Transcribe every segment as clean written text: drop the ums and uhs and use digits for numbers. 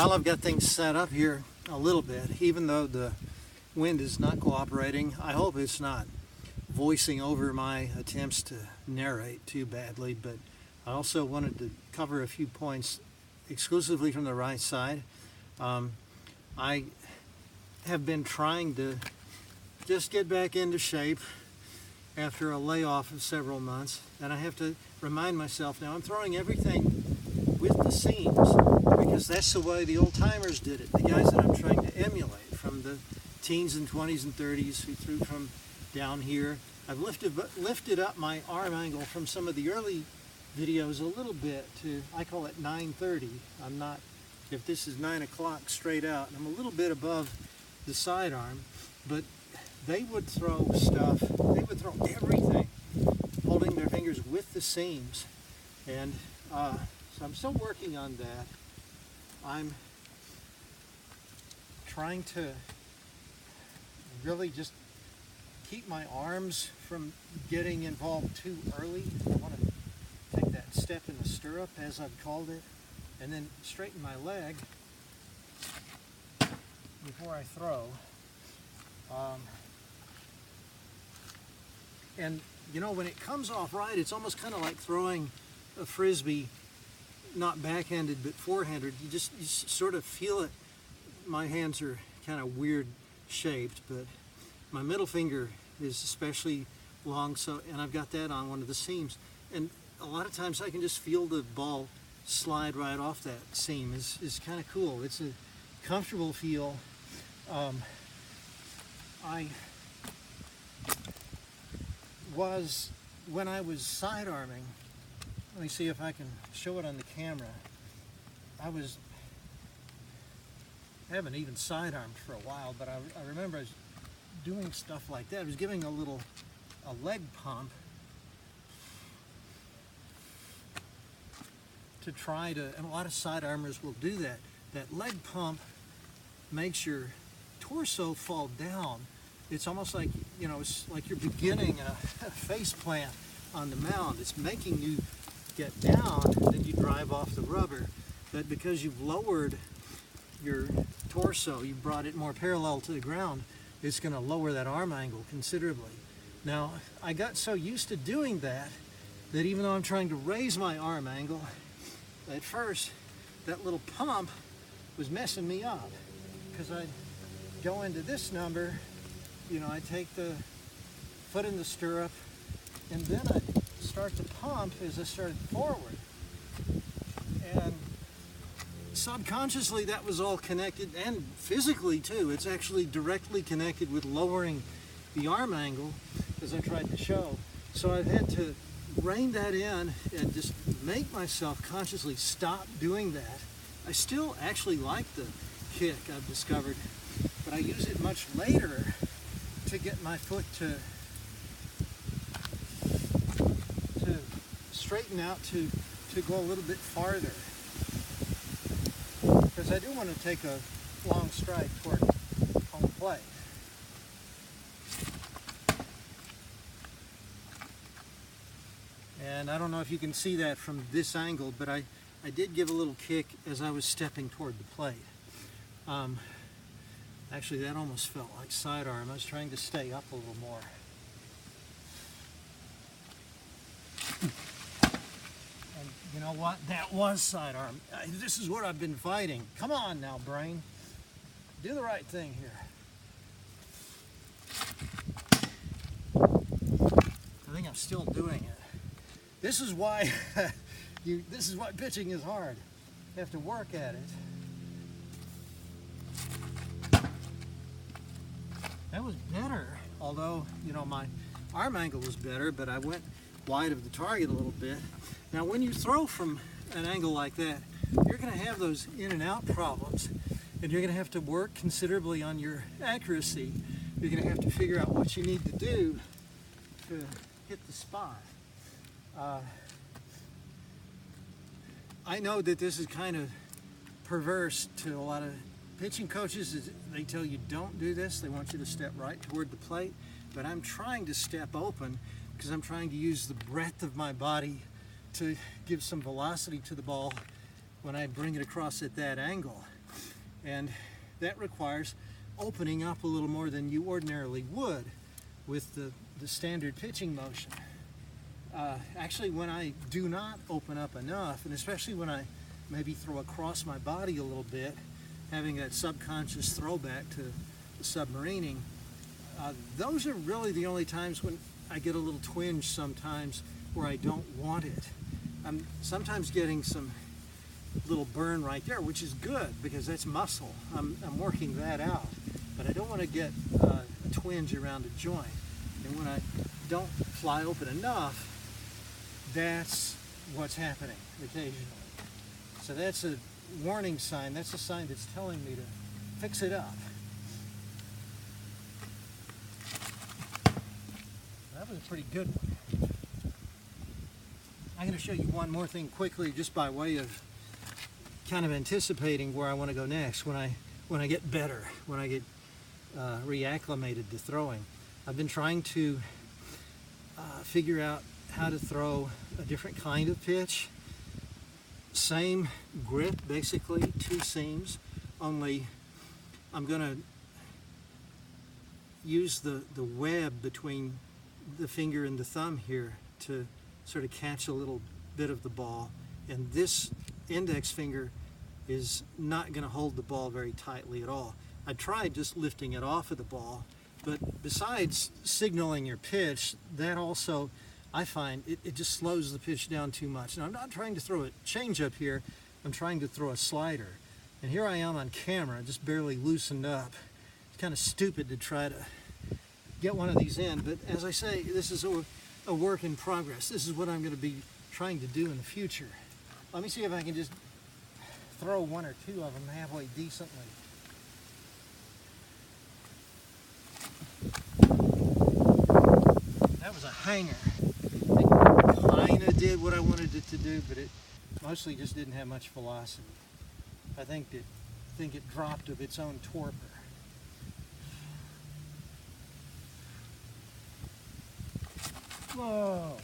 Well, I've got things set up here a little bit, even though the wind is not cooperating. I hope it's not voicing over my attempts to narrate too badly, but I also wanted to cover a few points exclusively from the right side. I have been trying to just get back into shape after a layoff of several months, and I have to remind myself now I'm throwing everything with the seams because that's the way the old timers did it, the guys that I'm trying to emulate from the teens and 20s and 30s who threw from down here. I've lifted up my arm angle from some of the early videos a little bit to, I call it 930. I'm not, if this is 9 o'clock straight out, I'm a little bit above the sidearm, but they would throw stuff, they would throw everything, holding their fingers with the seams. And so I'm still working on that. I'm trying to really just keep my arms from getting involved too early. I want to take that step in the stirrup, as I've called it, and then straighten my leg before I throw. And you know, when it comes off right, it's almost kind of like throwing a frisbee, not backhanded but forehanded. You sort of feel it. My hands are kind of weird shaped, but my middle finger is especially long, so, and I've got that on one of the seams, and a lot of times I can just feel the ball slide right off that seam. Is kind of cool. It's a comfortable feel. When I was sidearming, let me see if I can show it on the camera. I haven't even sidearmed for a while, but I remember I was doing stuff like that. I was giving a leg pump to try to, and a lot of sidearmers will do that. That leg pump makes your torso fall down. It's almost like, you know, it's like you're beginning a face plant on the mound. It's making you get down, and then you drive off the rubber. But because you've lowered your torso, you brought it more parallel to the ground, it's going to lower that arm angle considerably. Now, I got so used to doing that even though I'm trying to raise my arm angle, at first that little pump was messing me up, because I'd go into this number, you know, I'd take the foot in the stirrup, and then I'd start to pump as I started forward. And subconsciously that was all connected, and physically too. It's actually directly connected with lowering the arm angle, as I tried to show. So I've had to rein that in and just make myself consciously stop doing that. I still actually like the kick, I've discovered, but I use it much later to get my foot to straighten out, to go a little bit farther, because I do want to take a long stride toward home plate. And I don't know if you can see that from this angle, but I did give a little kick as I was stepping toward the plate. Actually, that almost felt like sidearm. I was trying to stay up a little more. And you know what? That was sidearm. This is what I've been fighting. Come on now, brain. Do the right thing here. I think I'm still doing it. This is why this is why pitching is hard. You have to work at it. That was better, although, you know, my arm angle was better, but I went wide of the target a little bit. Now, when you throw from an angle like that, you're going to have those in and out problems, and you're going to have to work considerably on your accuracy. You're going to have to figure out what you need to do to hit the spot. I know that this is kind of perverse to a lot of pitching coaches. They tell you don't do this. They want you to step right toward the plate. But I'm trying to step open because I'm trying to use the breadth of my body to give some velocity to the ball when I bring it across at that angle. And that requires opening up a little more than you ordinarily would with the standard pitching motion. Actually, when I do not open up enough, and especially when I maybe throw across my body a little bit, having that subconscious throwback to the submarining, those are really the only times when I get a little twinge sometimes where I don't want it. I'm sometimes getting some little burn right there, which is good because that's muscle. I'm working that out, but I don't want to get a twinge around a joint. And when I don't fly open enough, that's what's happening occasionally. So that's a warning sign. That's a sign that's telling me to fix it up. That was a pretty good one. I'm going to show you one more thing quickly, just by way of kind of anticipating where I want to go next when I get better, when I get reacclimated to throwing. I've been trying to figure out how to throw a different kind of pitch. Same grip, basically, 2 seams, only I'm going to use the web between the finger and the thumb here to sort of catch a little bit of the ball, and this index finger is not going to hold the ball very tightly at all. I tried just lifting it off of the ball, but besides signaling your pitch, that also, I find, it just slows the pitch down too much. Now, I'm not trying to throw a changeup here, I'm trying to throw a slider. And here I am on camera, just barely loosened up. It's kind of stupid to try to get one of these in, but as I say, this is a work in progress. This is what I'm going to be trying to do in the future. Let me see if I can just throw 1 or 2 of them halfway decently. That was a hanger. It kind of did what I wanted it to do, but it mostly just didn't have much velocity. I think it dropped of its own torpor. Whoa!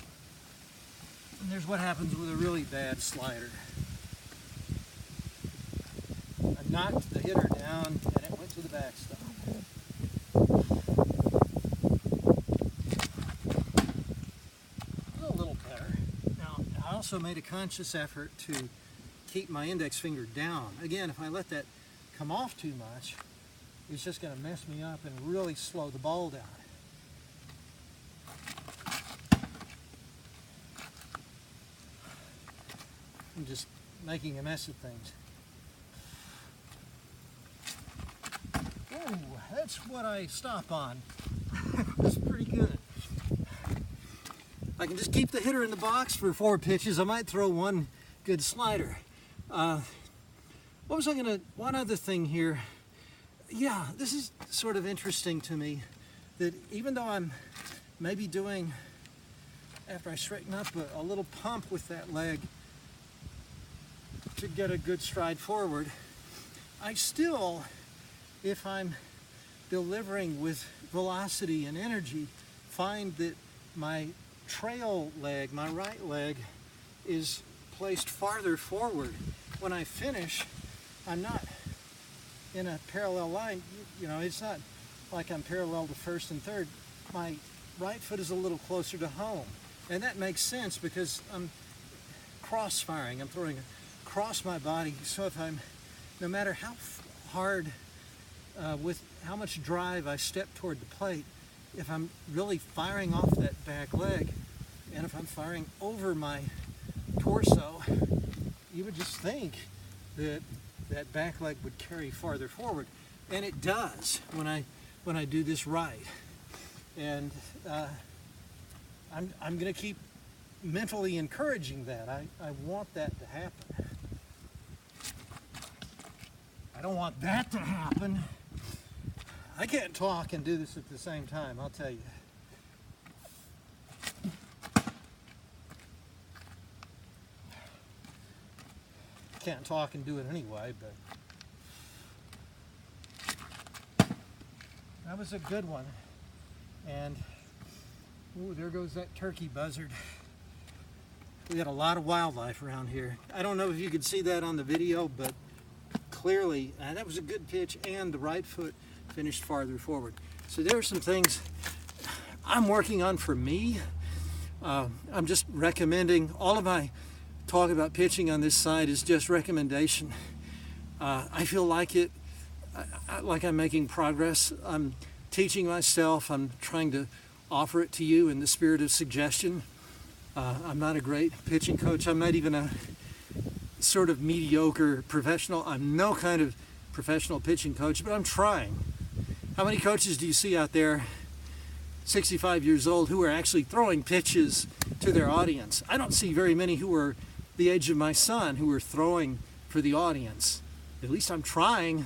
And there's what happens with a really bad slider. I knocked the hitter down and it went to the backstop. A little better. Now, I also made a conscious effort to keep my index finger down. Again, if I let that come off too much, it's just going to mess me up and really slow the ball down. I'm just making a mess of things. Oh, that's what I stop on. That's pretty good. I can just keep the hitter in the box for 4 pitches. I might throw 1 good slider. What was I gonna, one other thing here. Yeah, this is sort of interesting to me, that even though I'm maybe doing, after I straighten up, a little pump with that leg to get a good stride forward, I still, if I'm delivering with velocity and energy, find that my trail leg, my right leg, is placed farther forward. When I finish, I'm not in a parallel line. You know, it's not like I'm parallel to first and third. My right foot is a little closer to home. And that makes sense because I'm cross-firing. I'm throwing across my body. So if I'm, no matter how hard, with how much drive I step toward the plate, if I'm really firing off that back leg, and if I'm firing over my torso, you would just think that that back leg would carry farther forward, and it does when I do this right. And I'm going to keep mentally encouraging that. I want that to happen. I don't want that to happen. I can't talk and do this at the same time, I'll tell you. Can't talk and do it anyway, but that was a good one. And ooh, there goes that turkey buzzard. We got a lot of wildlife around here. I don't know if you could see that on the video, but clearly, and that was a good pitch, and the right foot finished farther forward. So there are some things I'm working on for me. I'm just recommending. All of my talk about pitching on this side is just recommendation. I feel like like I'm making progress. I'm teaching myself. I'm trying to offer it to you in the spirit of suggestion. I'm not a great pitching coach. I'm not even a sort of mediocre professional. I'm no kind of professional pitching coach, but I'm trying. How many coaches do you see out there, 65 years old, who are actually throwing pitches to their audience? I don't see very many who are the age of my son who are throwing for the audience. At least I'm trying.